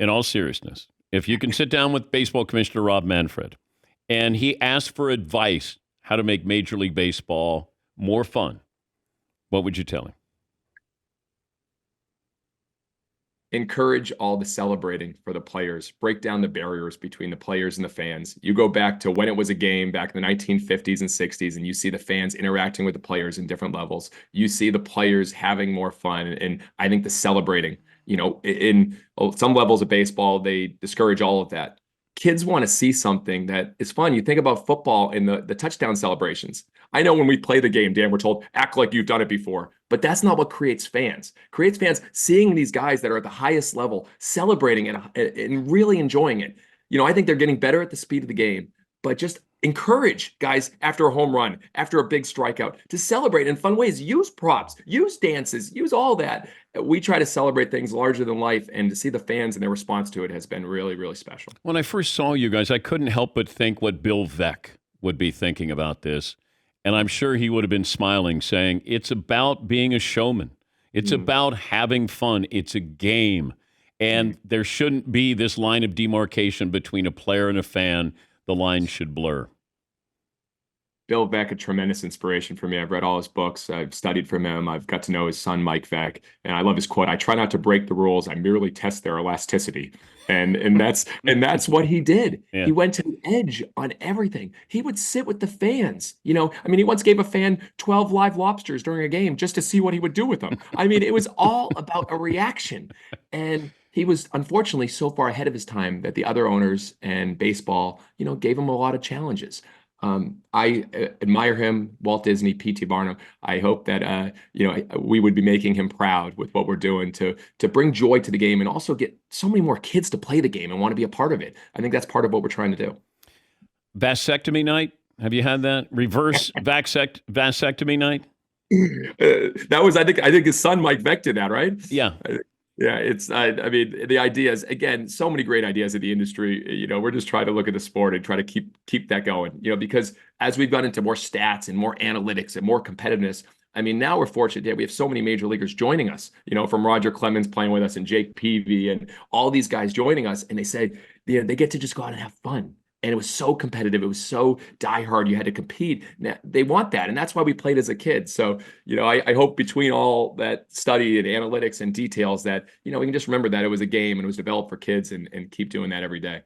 in all seriousness, if you can sit down with baseball commissioner Rob Manfred and he asks for advice how to make Major League Baseball more fun, what would you tell him? Encourage all the celebrating for the players. Break down the barriers between the players and the fans. You go back to when it was a game back in the 1950s and 60s, and you see the fans interacting with the players in different levels. You see the players having more fun. And I think the celebrating, in some levels of baseball, they discourage all of that. Kids want to see something that is fun. You think about football and the touchdown celebrations. I know when we play the game, Dan, we're told, act like you've done it before. But that's not what creates fans. Creates fans seeing these guys that are at the highest level, celebrating it and really enjoying it. I think they're getting better at the speed of the game, but just encourage guys after a home run, after a big strikeout, to celebrate in fun ways. Use props, use dances, use all that. We try to celebrate things larger than life, and to see the fans and their response to it has been really, really special. When I first saw you guys, I couldn't help but think what Bill Veeck would be thinking about this. And I'm sure he would have been smiling, saying, it's about being a showman. It's about having fun. It's a game. And there shouldn't be this line of demarcation between a player and a fan. The line should blur. Bill Veeck, a tremendous inspiration for me. I've read all his books. I've studied from him. I've got to know his son, Mike Veeck. And I love his quote, "I try not to break the rules. I merely test their elasticity." And that's what he did. Yeah. He went to the edge on everything. He would sit with the fans. He once gave a fan 12 live lobsters during a game just to see what he would do with them. It was all about a reaction. And he was unfortunately so far ahead of his time that the other owners and baseball, gave him a lot of challenges. I admire him, Walt Disney, P.T. Barnum. I hope that we would be making him proud with what we're doing to bring joy to the game and also get so many more kids to play the game and want to be a part of it. I think that's part of what we're trying to do. Vasectomy night? Have you had that? Reverse vasectomy night? That was, I think his son Mike Veeck did that, right? Yeah. Yeah, it's, the ideas, again, so many great ideas in the industry. We're just trying to look at the sport and try to keep that going, because as we've gone into more stats and more analytics and more competitiveness, now we're fortunate that we have so many major leaguers joining us, from Roger Clemens playing with us and Jake Peavy and all these guys joining us. And they say, they get to just go out and have fun. And it was so competitive. It was so diehard. You had to compete. Now, they want that. And that's why we played as a kid. So, I hope between all that study and analytics and details that, we can just remember that it was a game and it was developed for kids and keep doing that every day.